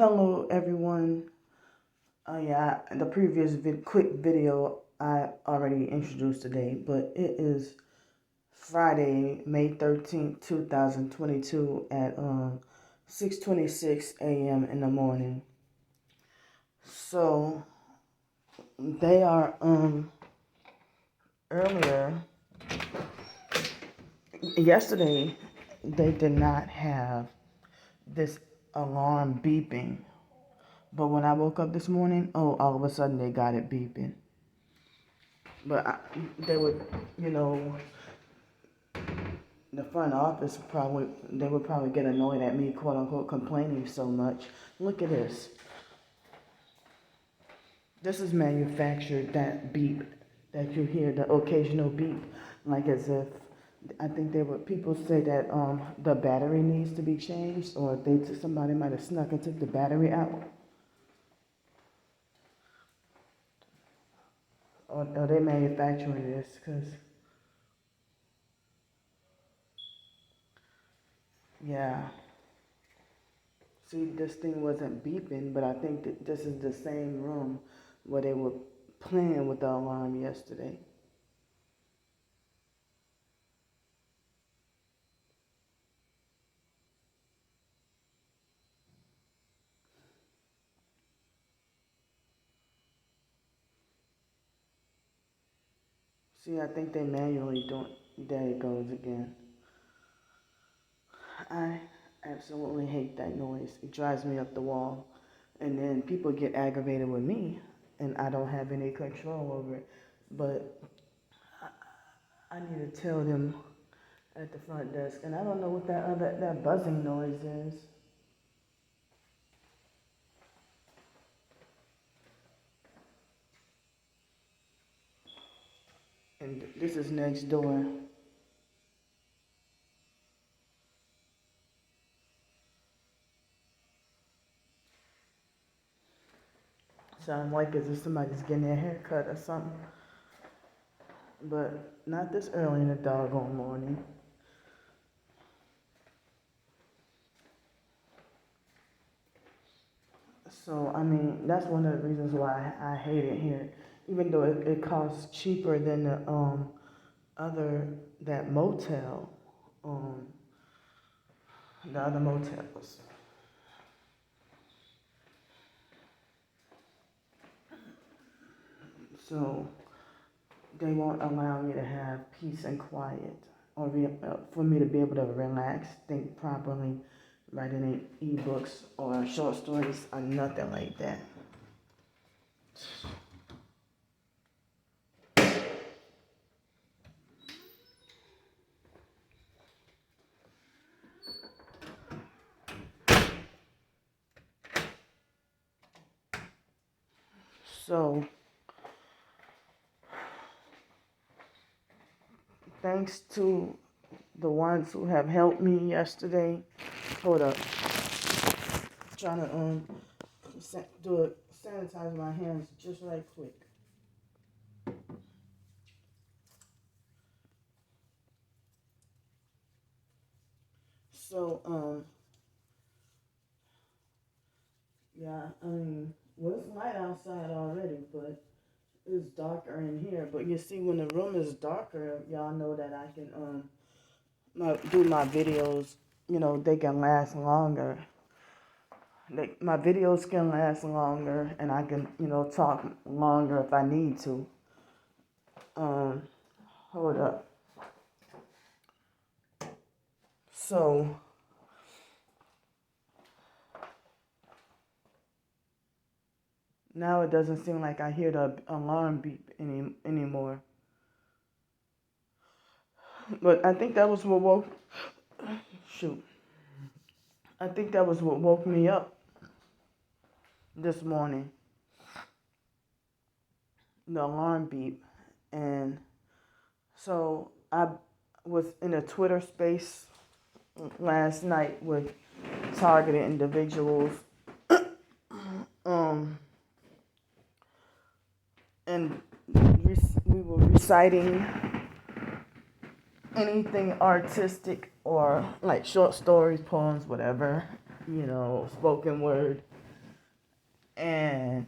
Hello everyone. Yeah, the previous quick video I already introduced today, but it is Friday, May 13th, 2022 at 6:26 a.m. in the morning. So they are earlier yesterday they did not have this alarm beeping. But when I woke up this morning, all of a sudden they got it beeping. But they would, you know, the front office they would probably get annoyed at me, quote unquote, complaining so much. Look at this. This is manufactured, that beep that you hear, the occasional beep, like as if, I think people say that the battery needs to be changed, or somebody might have snuck and took the battery out. Or they manufacturing this, because, yeah. See, this thing wasn't beeping, but I think that this is the same room where they were playing with the alarm yesterday. See, I think they manually don't. There it goes again. I absolutely hate that noise. It drives me up the wall. And then people get aggravated with me, and I don't have any control over it. But I need to tell them at the front desk. And I don't know what that buzzing noise is. And this is next door. Sound like as if somebody's getting their hair cut or something. But not this early in the doggone morning. So, I mean, that's one of the reasons why I hate it here. Even though it costs cheaper than that motel, um, the other motels. So, they won't allow me to have peace and quiet, or for me to be able to relax, think properly, write any ebooks or short stories or nothing like that. So, thanks to the ones who have helped me yesterday. Hold up. Trying to sanitize my hands just right quick. So, yeah, I mean, well, it's light outside already, but it's darker in here. But you see, when the room is darker, y'all know that I can do my videos. You know, they can last longer. My videos can last longer, and I can talk longer if I need to. Hold up. So now it doesn't seem like I hear the alarm beep anymore. But I think that was what woke. Shoot. I think that was what woke me up this morning. The alarm beep. And so I was in a Twitter space last night with targeted individuals. And we were reciting anything artistic or like short stories, poems, whatever, spoken word. And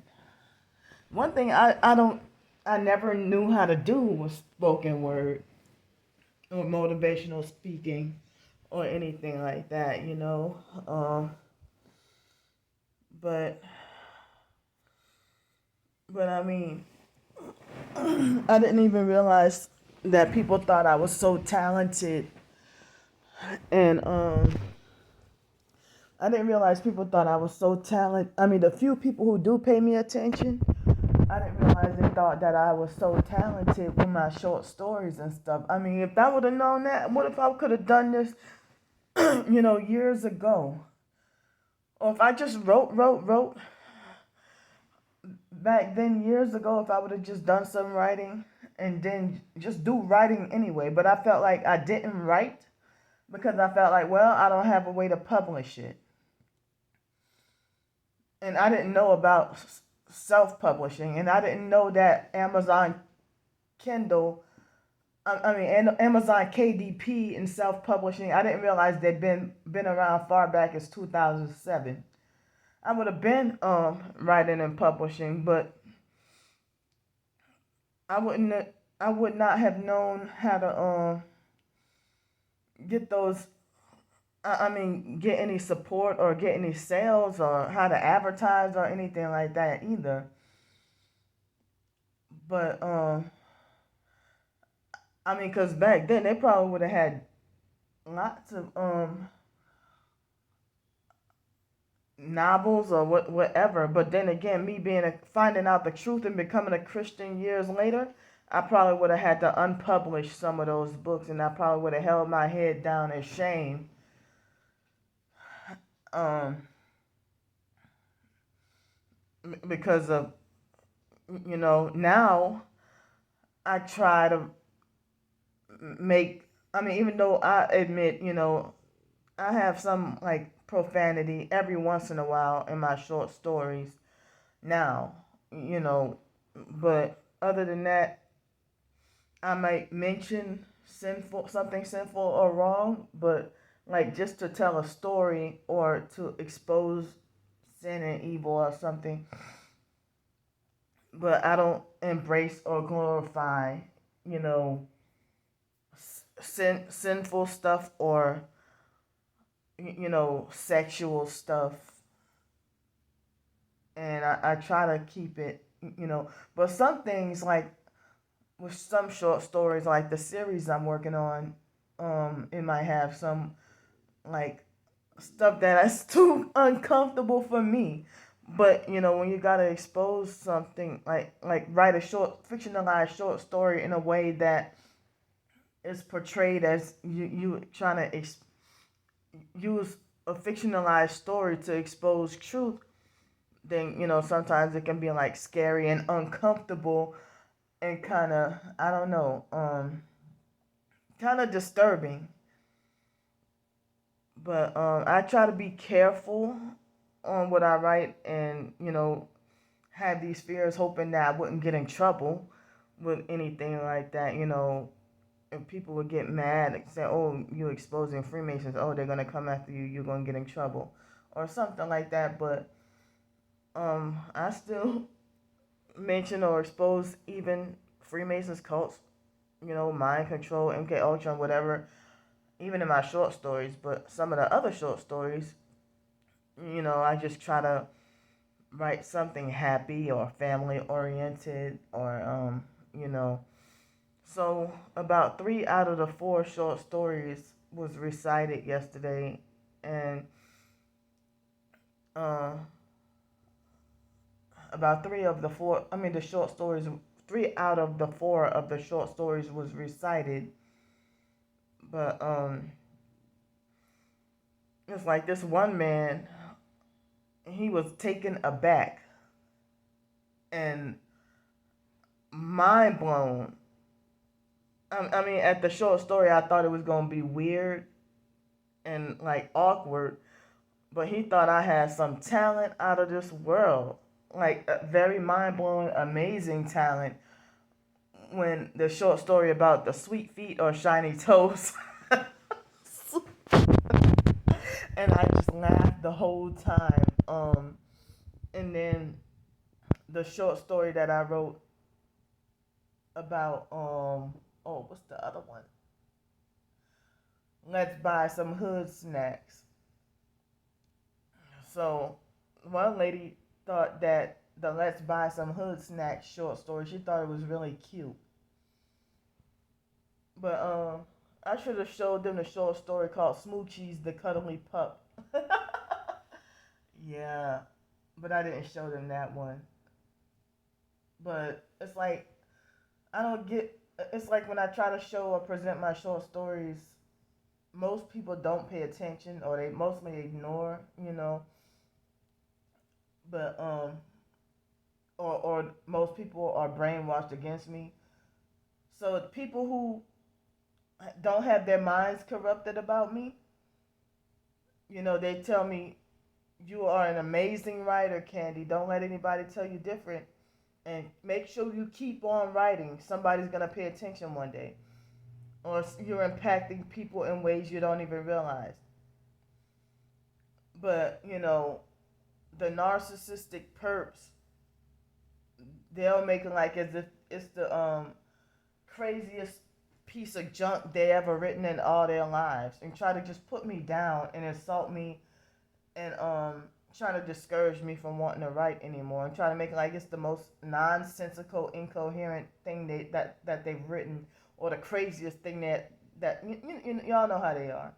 one thing I never knew how to do was spoken word or motivational speaking or anything like that, you know. But I mean, I didn't even realize that people thought I was so talented, and I didn't realize people thought I was so talented. I mean, the few people who do pay me attention, I didn't realize they thought that I was so talented with my short stories and stuff. I mean, if I would have known that, what if I could have done this, years ago? Or if I just wrote back then years ago, if I would have just done some writing and then just do writing anyway. But I felt like I didn't write because I felt like, well, I don't have a way to publish it. And I didn't know about self-publishing, and I didn't know that Amazon Kindle, Amazon KDP and self-publishing. I didn't realize they'd been around far back as 2007. I would have been writing and publishing, but I would not have known how to get those. Get any support or get any sales or how to advertise or anything like that either. But because back then they probably would have had lots of novels or whatever. But then again, me finding out the truth and becoming a Christian years later, I probably would have had to unpublish some of those books, and I probably would have held my head down in shame. Because of, now I try to even though I admit, I have some like profanity every once in a while in my short stories now, but other than that, I might mention something sinful or wrong, but like just to tell a story or to expose sin and evil or something. But I don't embrace or glorify, sinful stuff or, sexual stuff. And I try to keep it, but some things like with some short stories, like the series I'm working on, it might have some like stuff that's too uncomfortable for me. But when you gotta expose something like write a fictionalized short story in a way that is portrayed as you trying to use a fictionalized story to expose truth, then sometimes it can be like scary and uncomfortable and kind of, I don't know, kind of disturbing. But I try to be careful on what I write, and have these fears, hoping that I wouldn't get in trouble with anything like that. If people would get mad and say, "Oh, you're exposing Freemasons. Oh, they're gonna come after you. You're gonna get in trouble," or something like that. But I still mention or expose even Freemasons cults, mind control, MK Ultra, whatever, even in my short stories. But some of the other short stories, I just try to write something happy or family oriented or So about 3 out of the 4 short stories was recited yesterday, and about 3 of the 4, the short stories, 3 out of the 4 of the short stories was recited. But it's like this one man, he was taken aback and mind blown. At the short story, I thought it was going to be weird and like awkward, but he thought I had some talent out of this world, like a very mind blowing, amazing talent. When the short story about the sweet feet or shiny toes, and I just laughed the whole time. And then the short story that I wrote about oh, what's the other one? Let's buy some hood snacks. So one lady thought that the let's buy some hood snacks short story, she thought it was really cute. But I should have showed them the short story called Smoochie's the Cuddly Pup. Yeah, but I didn't show them that one. But it's like I don't get. It's like when I try to show or present my short stories, most people don't pay attention or they mostly ignore. But or most people are brainwashed against me. So people who don't have their minds corrupted about me, they tell me you are an amazing writer, Candy. Don't let anybody tell you different. And make sure you keep on writing. Somebody's going to pay attention one day. Or you're impacting people in ways you don't even realize. But, the narcissistic perps, they'll make it like as if it's the craziest piece of junk they ever written in all their lives and try to just put me down and insult me and trying to discourage me from wanting to write anymore and trying to make it like it's the most nonsensical, incoherent thing that they've written or the craziest thing that y'all know how they are.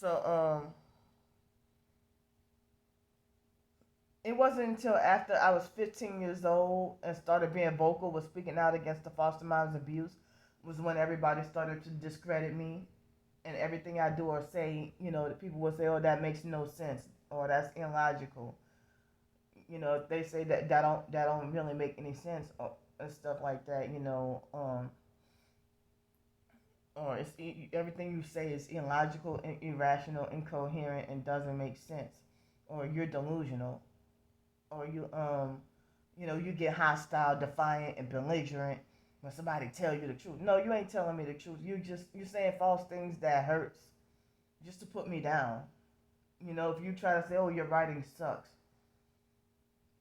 So it wasn't until after I was 15 years old and started being vocal with speaking out against the foster mom's abuse was when everybody started to discredit me and everything I do or say, the people will say, "Oh, that makes no sense," or "That's illogical." They say that don't really make any sense and stuff like that. Or everything you say is illogical, irrational, incoherent, and doesn't make sense, or you're delusional, or you get hostile, defiant, and belligerent when somebody tell you the truth. No, you ain't telling me the truth. You're saying false things that hurts, just to put me down. If you try to say, "Oh, your writing sucks,"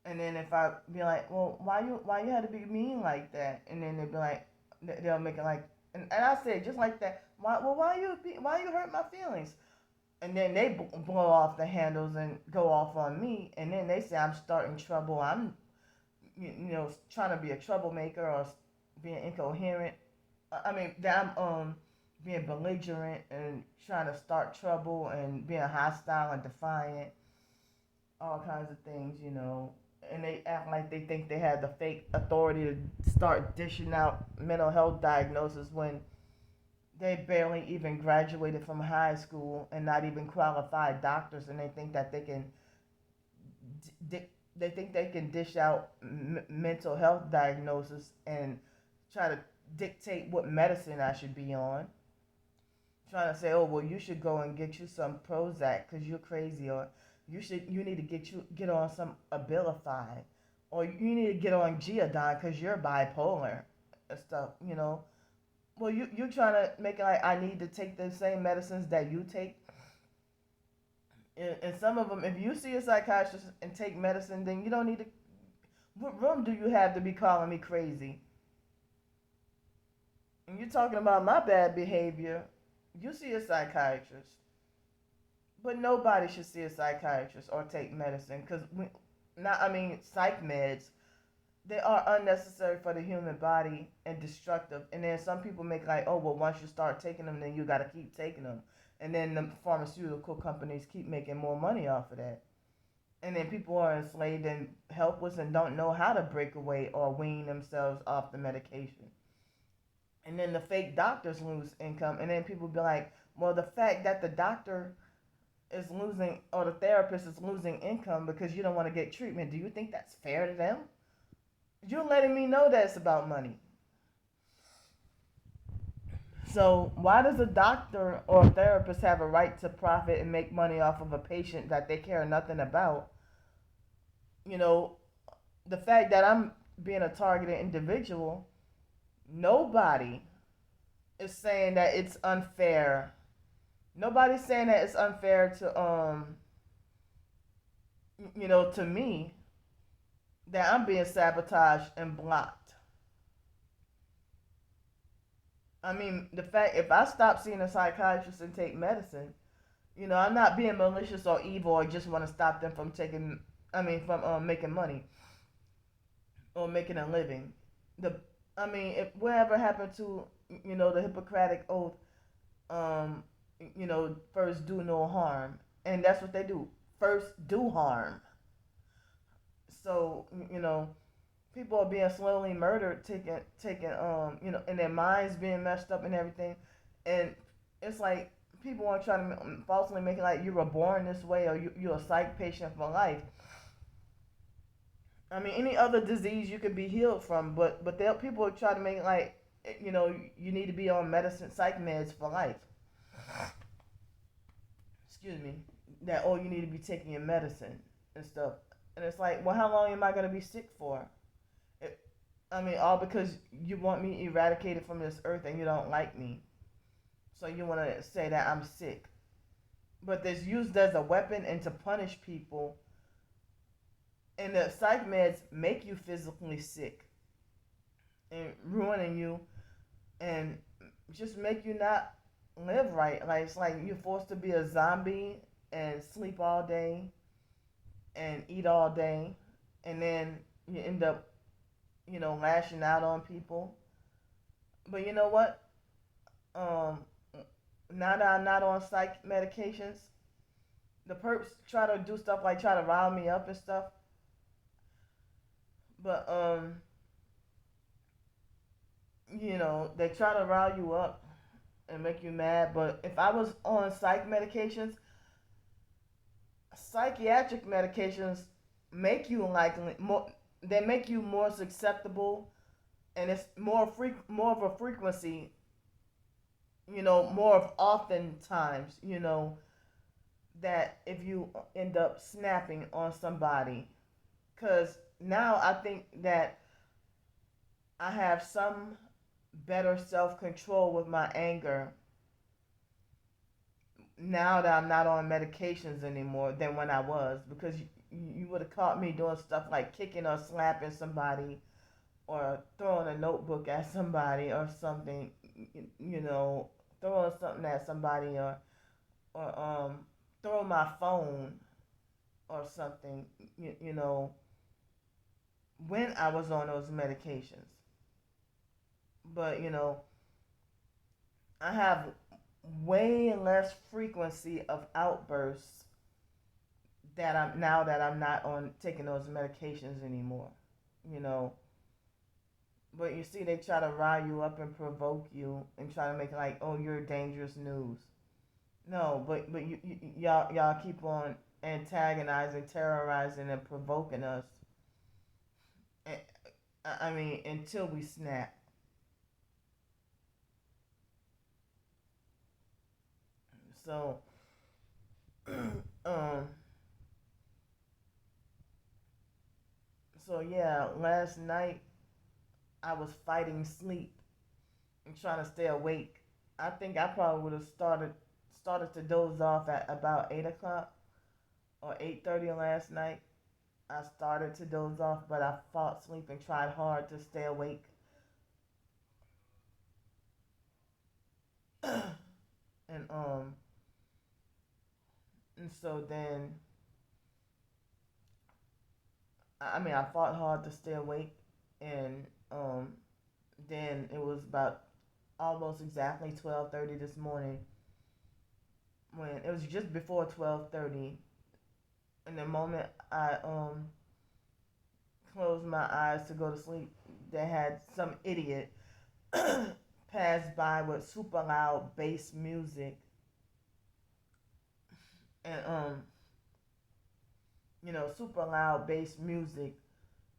and then if I be like, "Well, why you had to be mean like that?" and then they'll be like, they'll make it like, and I say just like that. Why you hurt my feelings? And then they blow off the handles and go off on me, and then they say I'm starting trouble. I'm trying to be a troublemaker or being incoherent. I mean, that I'm being belligerent and trying to start trouble and being hostile and defiant, all kinds of things. And they act like they think they have the fake authority to start dishing out mental health diagnoses when they barely even graduated from high school and not even qualified doctors, and they think that they can dish out mental health diagnosis and try to dictate what medicine I should be on. Trying to say, "Oh, well, you should go and get you some Prozac because you're crazy," or you need to get on some Abilify, or you need to get on Geodon because you're bipolar and stuff. Well, you're trying to make it like I need to take the same medicines that you take. And some of them, if you see a psychiatrist and take medicine, then you don't need to. What room do you have to be calling me crazy? And you're talking about my bad behavior. You see a psychiatrist. But nobody should see a psychiatrist or take medicine because psych meds, they are unnecessary for the human body and destructive. And then some people make like, "Oh, well, once you start taking them, then you got to keep taking them." And then the pharmaceutical companies keep making more money off of that. And then people are enslaved and helpless and don't know how to break away or wean themselves off the medication. And then the fake doctors lose income. And then people be like, "Well, the fact that the doctor is losing or the therapist is losing income because you don't want to get treatment, do you think that's fair to them? You're letting me know that it's about money." So why does a doctor or a therapist have a right to profit and make money off of a patient that they care nothing about? You know, the fact that I'm being a targeted individual, nobody is saying that it's unfair. Nobody's saying that it's unfair to to me. that I'm being sabotaged and blocked. I mean, the fact if I stop seeing a psychiatrist and take medicine, I'm not being malicious or evil or just want to stop them from taking. I mean, from making money or making a living. The I mean, if whatever happened to the Hippocratic oath, um, first do no harm, and that's what they do. First do harm. So people are being slowly murdered, taking and their minds being messed up and everything, and it's like people want to try to falsely make it like you were born this way or you're a psych patient for life. I mean, any other disease you could be healed from, but people try to make it like you need to be on medicine, psych meds for life. Excuse me. That you need to be taking your medicine and stuff, and it's like, well, how long am I gonna be sick for? It, I mean, all because you want me eradicated from this earth and you don't like me, so you want to say that I'm sick. But it's used as a weapon and to punish people, and the psych meds make you physically sick and ruining you and just make you not live right. Like it's like you're forced to be a zombie and sleep all day and eat all day, and then you end up, lashing out on people. But you know what? Um, now that I'm not on psych medications, the perps try to do stuff like try to rile me up and stuff. But they try to rile you up and make you mad. But if I was on psychiatric medications make you likely more. They make you more susceptible, and it's more of a frequency. More of often times. That if you end up snapping on somebody, because now I think that I have some better self control with my anger now that I'm not on medications anymore than when I was, because you would have caught me doing stuff like kicking or slapping somebody or throwing a notebook at somebody or something, you know, throwing something at somebody or throwing my phone or something, you know, when I was on those medications. But, I have way less frequency of outbursts that I'm not on taking those medications anymore. You know, but you see, they try to rile you up and provoke you and try to make it like, oh, you're dangerous news. No, but y'all keep on antagonizing, terrorizing, and provoking us. And, I mean, until we snap. So, um, yeah, last night I was fighting sleep and trying to stay awake. I think I probably would have started to doze off at about 8 o'clock or 8:30 last night. I started to doze off, but I fought sleep and tried hard to stay awake. and and so then I mean I fought hard to stay awake, and then it was about almost exactly 12:30 this morning, when it was just before 12:30, and the moment I closed my eyes to go to sleep, they had some idiot pass by with super loud bass music, and super loud bass music,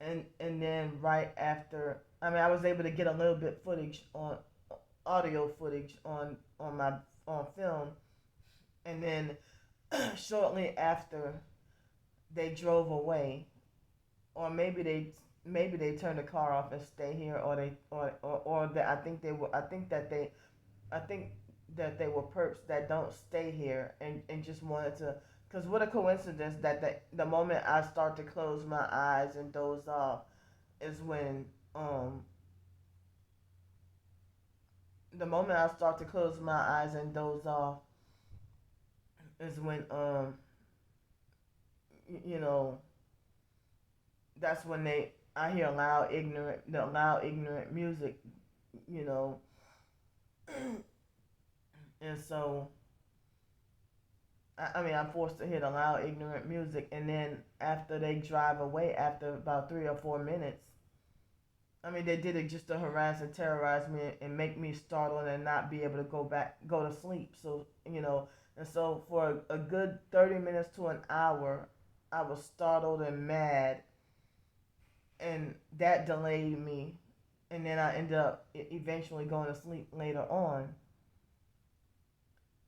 and then right after, I mean, I was able to get a little bit footage on audio footage on film, and then shortly after they drove away, or maybe they turned the car off and stay here, or they or that I think that they were perps that don't stay here and just wanted to Because what a coincidence that the moment I start to close my eyes and doze off is when um the moment I start to close my eyes and doze off is when you know, that's when I hear loud ignorant music, you know. And so I mean, I'm forced to hear the loud ignorant music, and then after they drive away, after about 3 or 4 minutes, I mean, they did it just to harass and terrorize me and make me startle and not be able to go to sleep. So, and so for a good 30 minutes to an hour, I was startled and mad, and that delayed me. And then I ended up eventually going to sleep later on.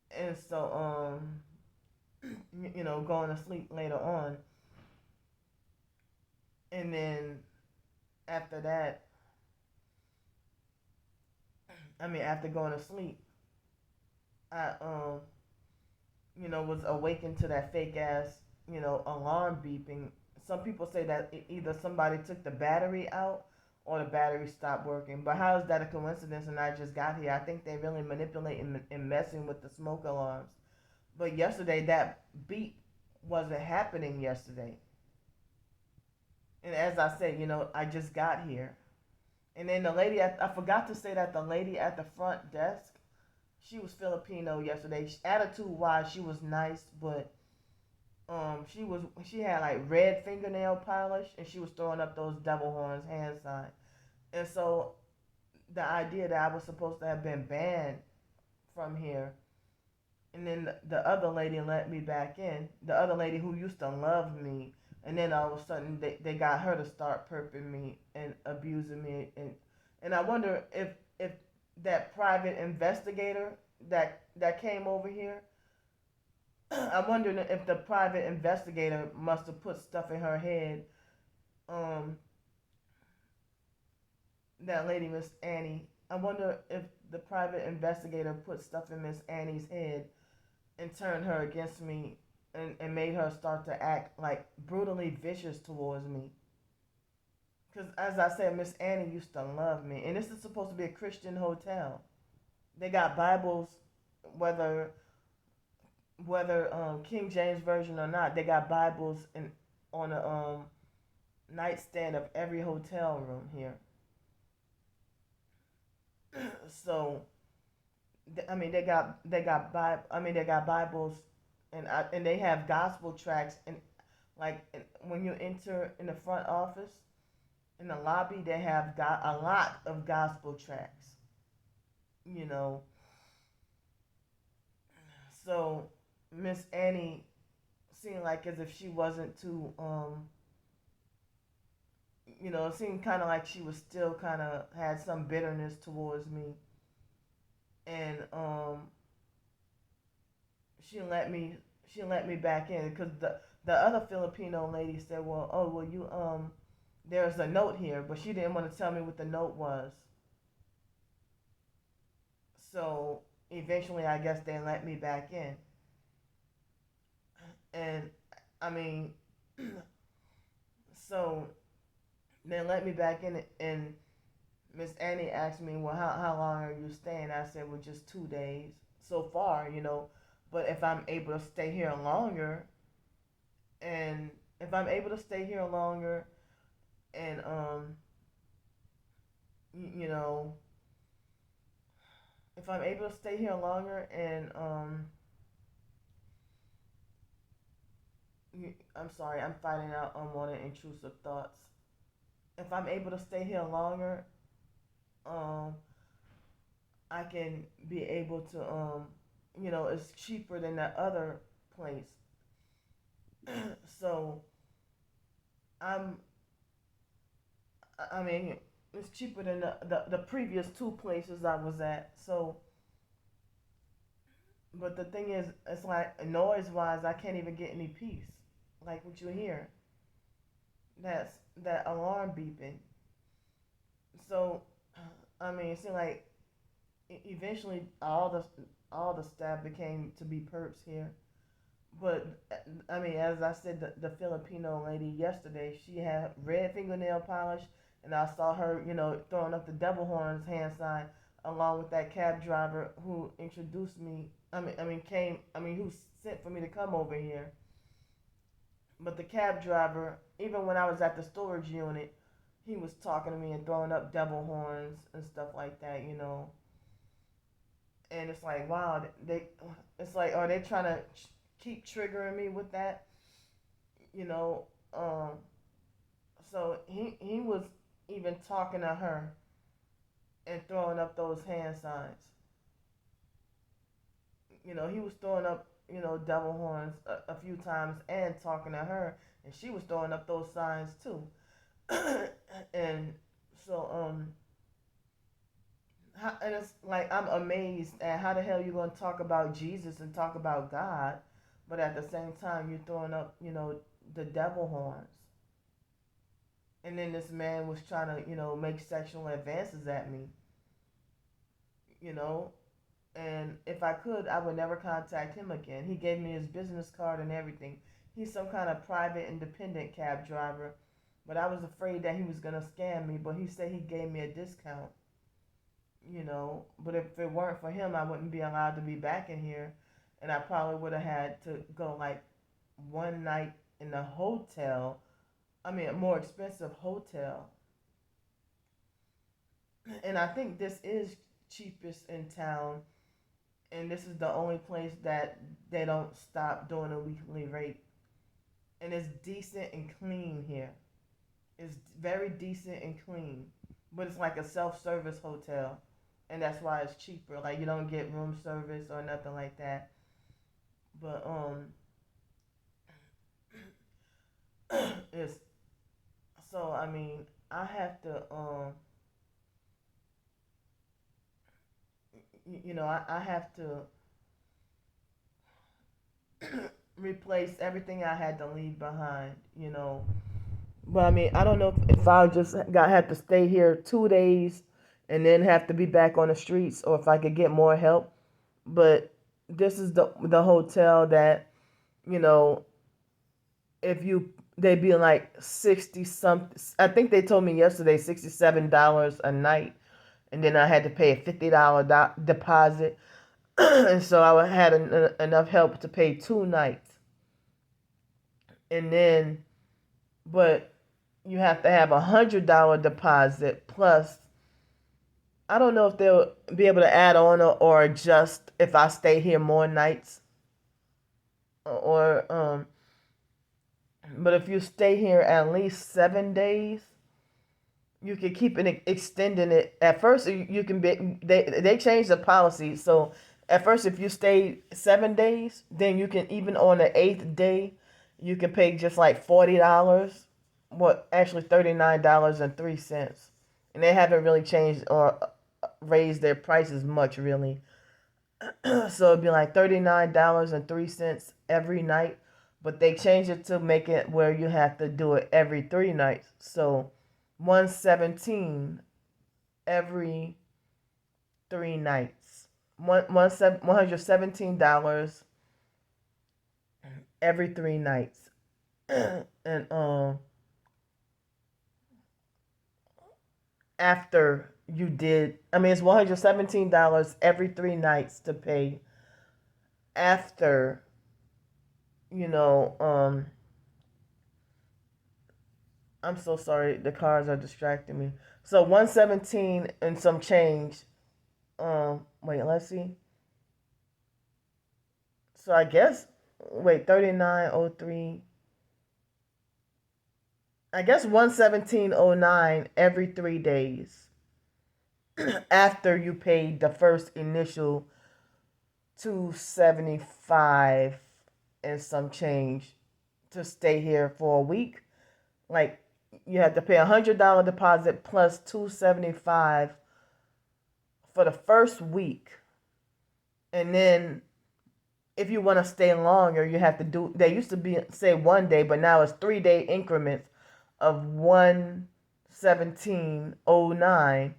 And so, going to sleep later on. And then after that, I mean, after going to sleep, I was awakened to that fake ass, alarm beeping. Some people say that either somebody took the battery out or the battery stopped working. But how is that a coincidence? And I just got here. I think they really manipulating and messing with the smoke alarms. But yesterday, that beep wasn't happening yesterday. And as I said, I just got here. And then I forgot to say that the lady at the front desk, she was Filipino yesterday. Attitude wise, she was nice, but she had like red fingernail polish, and she was throwing up those devil horns hand signs. And so the idea that I was supposed to have been banned from here, and then the other lady let me back in. The other lady who used to love me, and then all of a sudden they got her to start perping me and abusing me, and I wonder if that private investigator that came over here, I wonder if the private investigator must have put stuff in her head. Um, that lady, Miss Annie. I wonder if the private investigator put stuff in Miss Annie's head and turned her against me, and made her start to act like brutally vicious towards me. Because as I said, Miss Annie used to love me, and this is supposed to be a Christian hotel. They got Bibles, whether King James version or not. They got Bibles on the nightstand of every hotel room here. So, I mean, they got Bibles, and they have gospel tracks, and like when you enter in the front office, in the lobby, they have got a lot of gospel tracks. You know, so Miss Annie seemed like as if she wasn't too it seemed kind of like she was still kind of had some bitterness towards me, and she let me back in because the other Filipino lady said, well, oh, well, you there's a note here, but she didn't want to tell me what the note was. So eventually, I guess they let me back in, and I mean, so they let me back in, and Miss Annie asked me, well, how long are you staying? I said, well, just 2 days so far, but if I'm able to stay here longer, and if I'm able to stay here longer, and you know, if I'm able to stay here longer, and I'm sorry, I'm finding out unwanted intrusive thoughts. If I'm able to stay here longer, um, I can be able to it's cheaper than that other place. So I'm I mean it's cheaper than the previous two places I was at. So but the thing is, it's like noise wise, I can't even get any peace. Like what you hear, that's that alarm beeping. So I mean, it seemed like eventually all the staff became to be perps here. But I mean, as I said, the Filipino lady yesterday, she had red fingernail polish, and I saw her, throwing up the devil horns hand sign along with that cab driver who introduced me. Who sent for me to come over here. But the cab driver, even when I was at the storage unit, he was talking to me and throwing up devil horns and stuff like that. And it's like, wow, it's like, are they trying to keep triggering me with that? You know, um, so he was even talking to her and throwing up those hand signs. He was throwing up, devil horns a few times and talking to her, and she was throwing up those signs too. And so, and it's like I'm amazed at how the hell you're gonna talk about Jesus and talk about God, but at the same time you're throwing up, the devil horns. And then this man was trying to, make sexual advances at me, you know. And if I could, I would never contact him again. He gave me his business card and everything. He's some kind of private independent cab driver, but I was afraid that he was gonna scam me. But he said he gave me a discount. But if it weren't for him, I wouldn't be allowed to be back in here, and I probably would have had to go like one night in a hotel. I mean, a more expensive hotel. And I think this is cheapest in town, and this is the only place that they don't stop doing a weekly rate. And it's decent and clean here. It's very decent and clean, but it's like a self-service hotel, and that's why it's cheaper. Like you don't get room service or nothing like that. But it's so. I mean, I have to I have to replace everything I had to leave behind. But I mean, I don't know if I just got had to stay here 2 days and then have to be back on the streets, or if I could get more help. But this is the hotel that you know if you they'd be like 60 something. I think they told me yesterday $67 a night, and then I had to pay a $50 deposit, and so I had enough help to pay 2 nights, and then but you have to have $100 deposit plus. I don't know if they'll be able to add on or adjust if I stay here more nights, or but if you stay here at least 7 days, you can keep it extending it. At first, you can be they changed the policy, so at first if you stay 7 days, then you can, even on the eighth day, you can pay just like $40. What, actually $39.03, and they haven't really changed or raised their prices much really. So it'd be like $39.03 every night, but they changed it to make it where you have to do it every 3 nights. So 117 every 3 nights. $117 every 3 nights. And after you did, I mean, it's $117 every 3 nights to pay after, you know, I'm so sorry, the cars are distracting me. So 117 and some change. Wait, let's see. So I guess, wait, 3903. I guess 11709 every 3 days after you paid the first initial 275 and some change to stay here for a week. Like, you have to pay $100 deposit plus 275 for the first week, and then if you want to stay longer, you have to do. They used to be say 1 day, but now it's 3 day increments of 11709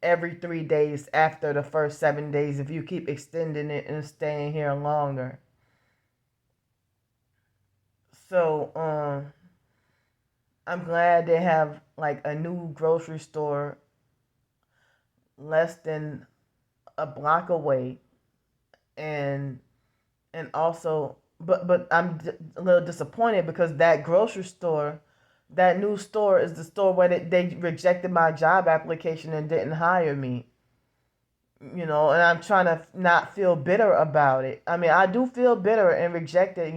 every 3 days after the first 7 days. If you keep extending it and staying here longer. So I'm glad they have like a new grocery store less than a block away, and also, but a little disappointed because that grocery store, that new store is the store where they rejected my job application and didn't hire me. And I'm trying to not feel bitter about it. I mean, I do feel bitter and rejected,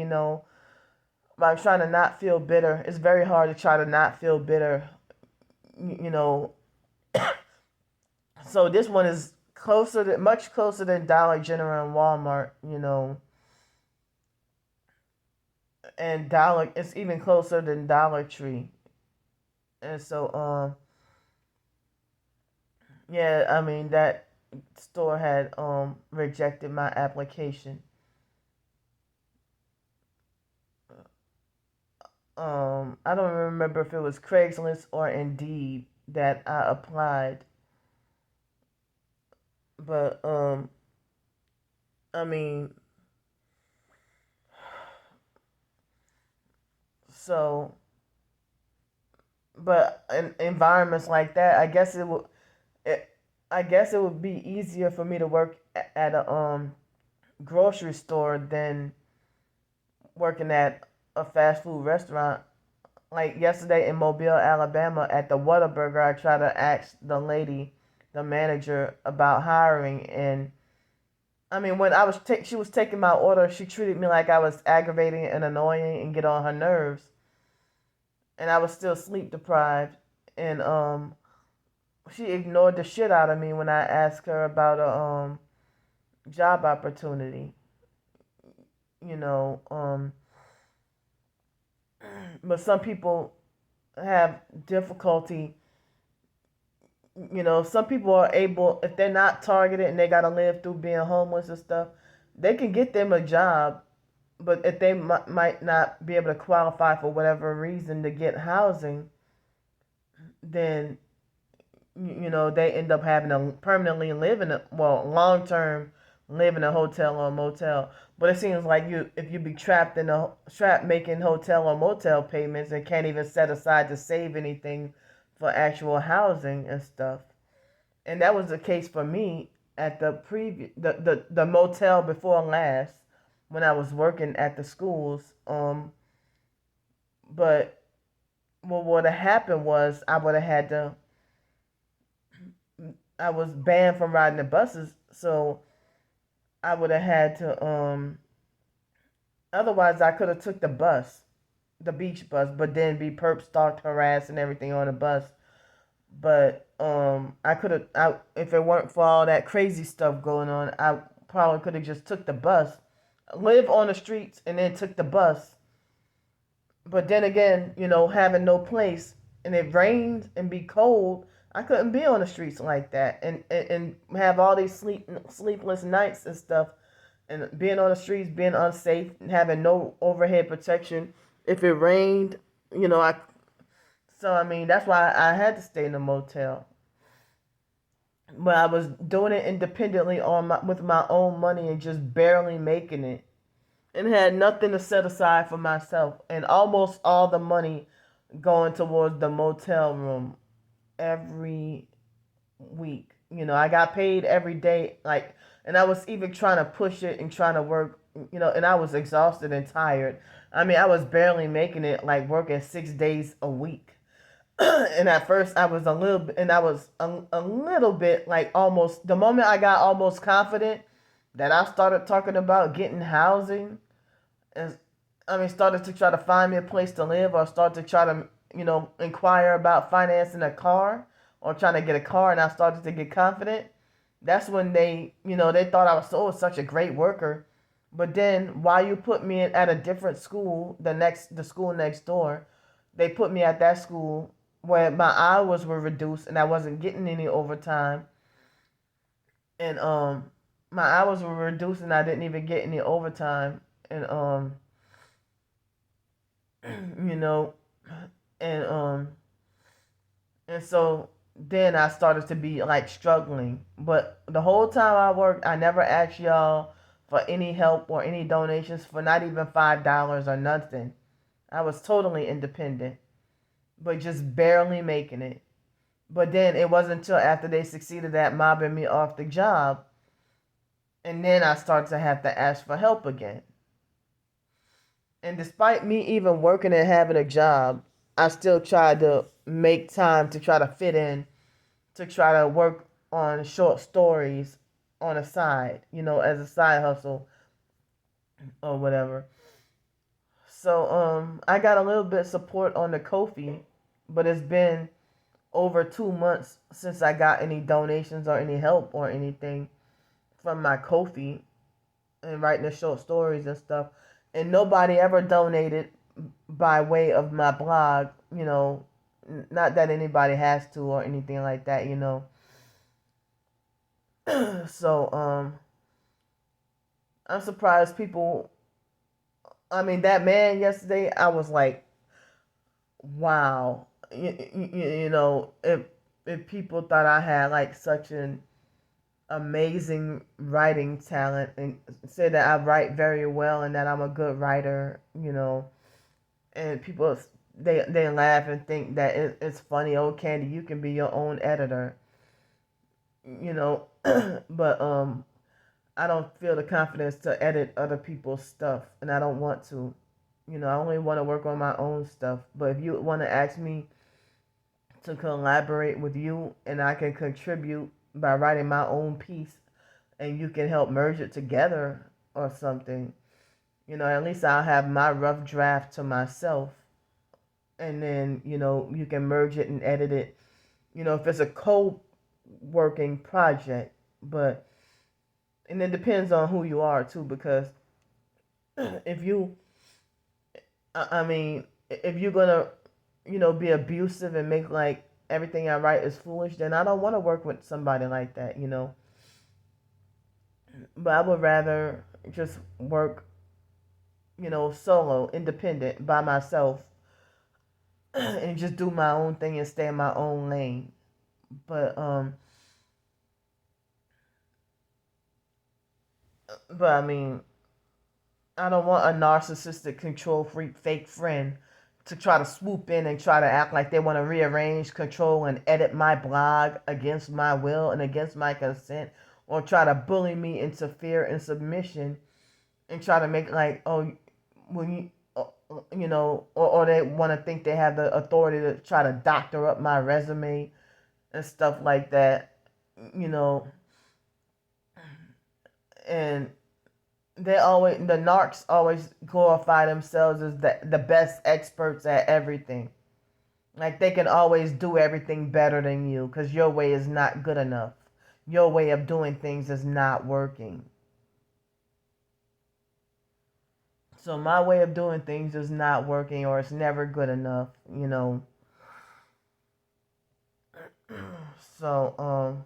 but I'm trying to not feel bitter. It's very hard to try to not feel bitter, you know. So this one is much closer than Dollar General and Walmart, and it's even closer than Dollar Tree. And so yeah, I mean that store had rejected my application. I don't remember if it was Craigslist or Indeed that I applied, but I mean, so, but in environments like that, it, I guess it would be easier for me to work at a grocery store than working at a fast food restaurant. Like yesterday in Mobile, Alabama, at the Whataburger, I tried to ask the lady, the manager, about hiring, and I mean, when she was taking my order, she treated me like I was aggravating and annoying and get on her nerves, and I was still sleep deprived, and she ignored the shit out of me when I asked her about a job opportunity, you know, but some people have difficulty. Some people are able, if they're not targeted and they got to live through being homeless and stuff, they can get them a job. But if they might not be able to qualify for whatever reason to get housing, then, they end up having to permanently live long term live in a hotel or a motel. But it seems like if you be trapped making hotel or motel payments and can't even set aside to save anything for actual housing and stuff. And that was the case for me at the motel before last when I was working at the schools. But what would have happened was I was banned from riding the buses, so I would have had to otherwise I could have took the bus, the beach bus, but then be perp stalked, harassed, and everything on the bus. But I could have, if it weren't for all that crazy stuff going on, I probably could have just took the bus, live on the streets, and then took the bus. But then again, having no place, and it rained and be cold, I couldn't be on the streets like that, and have all these sleepless nights and stuff, and being on the streets, being unsafe, and having no overhead protection. If it rained, so I mean that's why I had to stay in the motel. But I was doing it independently with my own money and just barely making it, and had nothing to set aside for myself, and almost all the money going towards the motel room every week. I got paid every day, and I was even trying to push it and trying to work, and I was exhausted and tired. I mean, I was barely making it, like working 6 days a week. And at first I was a little bit like almost, the moment I got almost confident that I started talking about getting housing, and started to try to find me a place to live, or start to try to, inquire about financing a car or trying to get a car, and I started to get confident. That's when they thought I was such a great worker. But then while you put me at a different school, the school next door, they put me at that school where my hours were reduced and I wasn't getting any overtime. And my hours were reduced and I didn't even get any overtime. And you know, and and so then I started to be like struggling. But the whole time I worked, I never asked y'all for any help or any donations, for not even $5 or nothing. I was totally independent, but just barely making it. But then it wasn't until after they succeeded at mobbing me off the job, and then I started to have to ask for help again. And despite me even working and having a job, I still tried to make time to try to fit in, to try to work on short stories on a side, as a side hustle or whatever. So I got a little bit of support on the Kofi, but it's been over 2 months since I got any donations or any help or anything from my Kofi and writing the short stories and stuff. And nobody ever donated by way of my blog, not that anybody has to or anything like that. So I'm surprised people. I mean, that man yesterday, I was like, wow. If people thought I had like such an amazing writing talent and say that I write very well and that I'm a good writer, and people they laugh and think that it's funny. Oh, Candy, you can be your own editor, you know. But I don't feel the confidence to edit other people's stuff, and I don't want to. I only want to work on my own stuff. But if you want to ask me to collaborate with you and I can contribute by writing my own piece and you can help merge it together or something, at least I'll have my rough draft to myself and then, you can merge it and edit it, if it's a co-working project. But, and it depends on who you are too, because if you, I mean, if you're gonna, be abusive and make like everything I write is foolish, then I don't want to work with somebody like that. But I would rather just work, solo, independent, by myself, and just do my own thing and stay in my own lane. But I mean, I don't want a narcissistic, control freak, fake friend to try to swoop in and try to act like they want to rearrange, control, and edit my blog against my will and against my consent, or try to bully me into fear and submission, and try to make like, oh, when or they want to think they have the authority to try to doctor up my resume and stuff like that, you know, and the narcs always glorify themselves as the best experts at everything. Like they can always do everything better than you because your way is not good enough. Your way of doing things is not working. So my way of doing things is not working or it's never good enough. So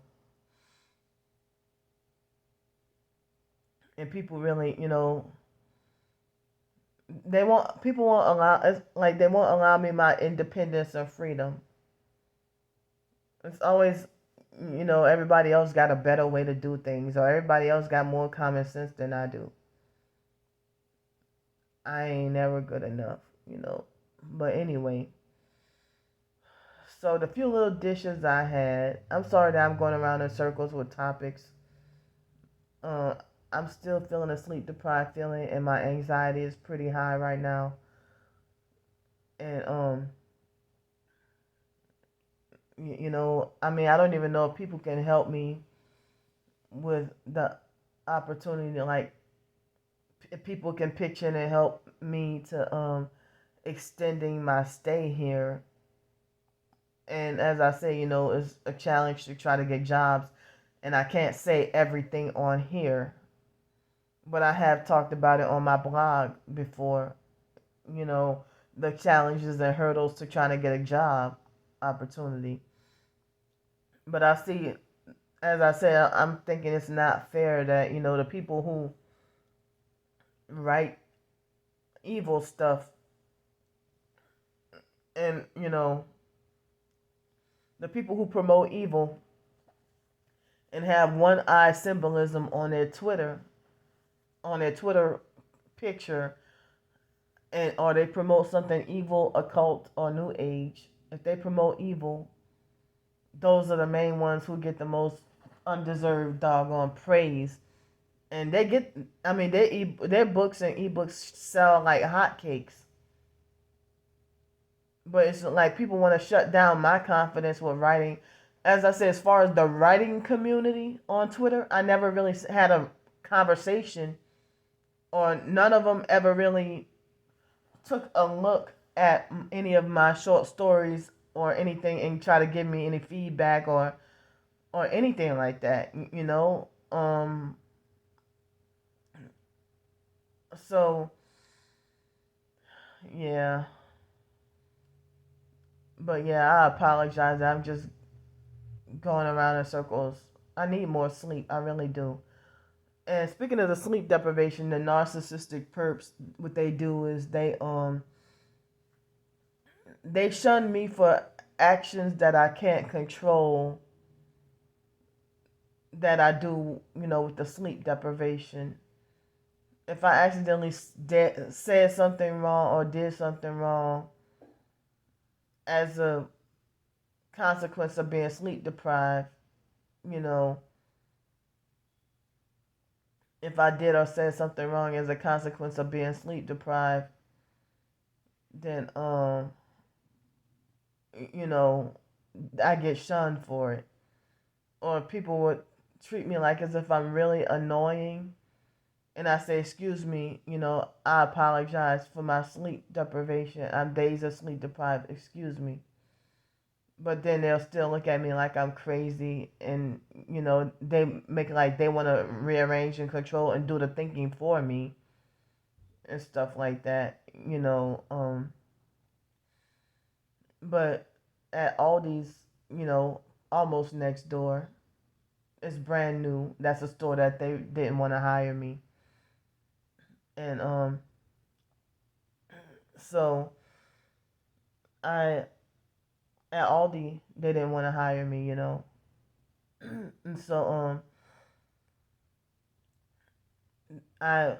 and people really, people won't allow, it's like they won't allow me my independence and freedom. It's always, everybody else got a better way to do things or everybody else got more common sense than I do. I ain't never good enough. But anyway, so the few little dishes I had, I'm sorry that I'm going around in circles with topics. Uh, I'm still feeling a sleep deprived feeling, and my anxiety is pretty high right now. And I mean, I don't even know if people can help me with the opportunity. Like, if people can pitch in and help me to extending my stay here. And as I say, it's a challenge to try to get jobs, and I can't say everything on here, but I have talked about it on my blog before. You know, the challenges and hurdles to trying to get a job opportunity. But I see, as I said, I'm thinking it's not fair that, the people who write evil stuff and, the people who promote evil and have one eye symbolism on their Twitter picture, and or they promote something evil, occult, or new age. If they promote evil, those are the main ones who get the most undeserved doggone praise. And they get, I mean, their books and ebooks sell like hotcakes. But it's like people want to shut down my confidence with writing. As I said, as far as the writing community on Twitter, I never really had a conversation, or none of them ever really took a look at any of my short stories or anything and try to give me any feedback or anything like that, you know. So yeah, but yeah, I apologize. I'm just going around in circles. I need more sleep. I really do. And speaking of the sleep deprivation, the narcissistic perps, what they do is they shun me for actions that I can't control, that I do, with the sleep deprivation. If I accidentally said something wrong or did something wrong as a consequence of being sleep deprived, you know, if I did or said something wrong as a consequence of being sleep deprived, then you know, I get shunned for it. Or people would treat me like as if I'm really annoying, and I say, excuse me, I apologize for my sleep deprivation. I'm days of sleep deprived, excuse me. But then they'll still look at me like I'm crazy, and they make it like they want to rearrange and control and do the thinking for me and stuff like that. But at Aldi's, almost next door, it's brand new. That's a store that they didn't want to hire me. And so I at Aldi they didn't want to hire me, and so I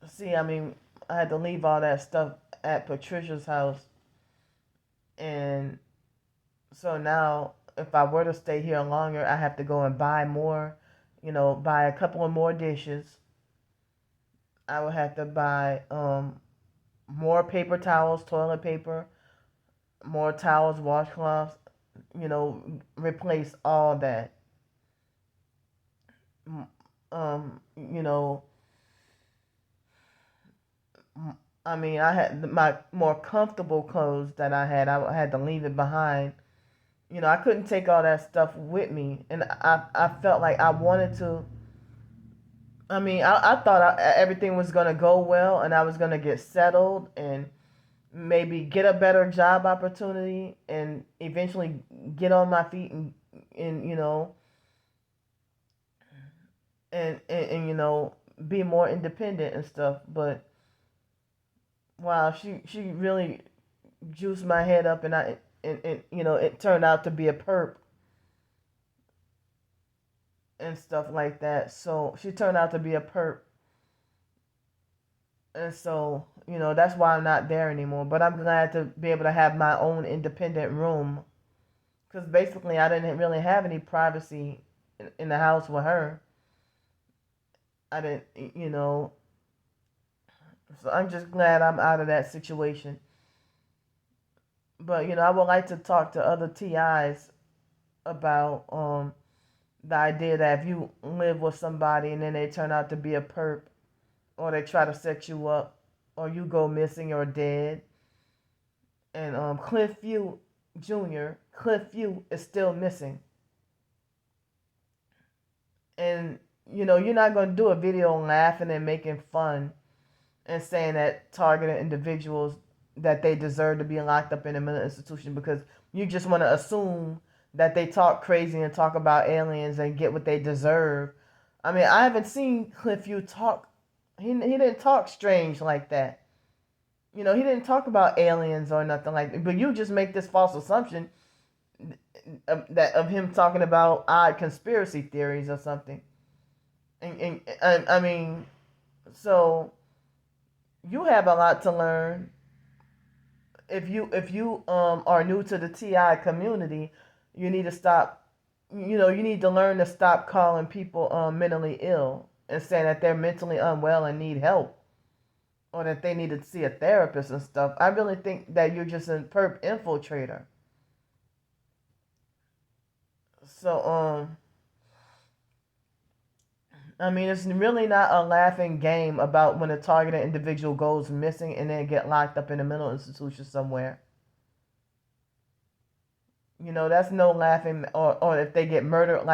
see. I mean, I had to leave all that stuff at Patricia's house, and so now if I were to stay here longer, I have to go and buy more, buy a couple of more dishes. I would have to buy more paper towels, toilet paper, more towels, washcloths, replace all that. You know, I mean, I had my more comfortable clothes that I had to leave it behind. I couldn't take all that stuff with me, and I felt like I wanted to. I mean, I thought everything was gonna go well, and I was gonna get settled and maybe get a better job opportunity, and eventually get on my feet and and be more independent and stuff. But wow, she really juiced my head up, and it turned out to be a perp and stuff like that. So she turned out to be a perp, and so that's why I'm not there anymore. But I'm glad to be able to have my own independent room, because basically I didn't really have any privacy in the house with her. I didn't, so I'm just glad I'm out of that situation. But I would like to talk to other TIs about the idea that if you live with somebody and then they turn out to be a perp, or they try to set you up, or you go missing or dead, and Cliff View is still missing, and you're not going to do a video laughing and making fun and saying that targeted individuals, that they deserve to be locked up in a mental institution, because you just want to assume that they talk crazy and talk about aliens and get what they deserve. I mean, I haven't seen Cliffview talk. He didn't talk strange like that. He didn't talk about aliens or nothing like that. But you just make this false assumption of him talking about odd conspiracy theories or something. And I mean, So you have a lot to learn. If you are new to the TI community, you need to stop. You need to learn to stop calling people mentally ill and saying that they're mentally unwell and need help, or that they need to see a therapist and stuff. I really think that you're just a perp infiltrator. So I mean, it's really not a laughing game about when a targeted individual goes missing and then get locked up in a mental institution somewhere. That's no laughing, or if they get murdered like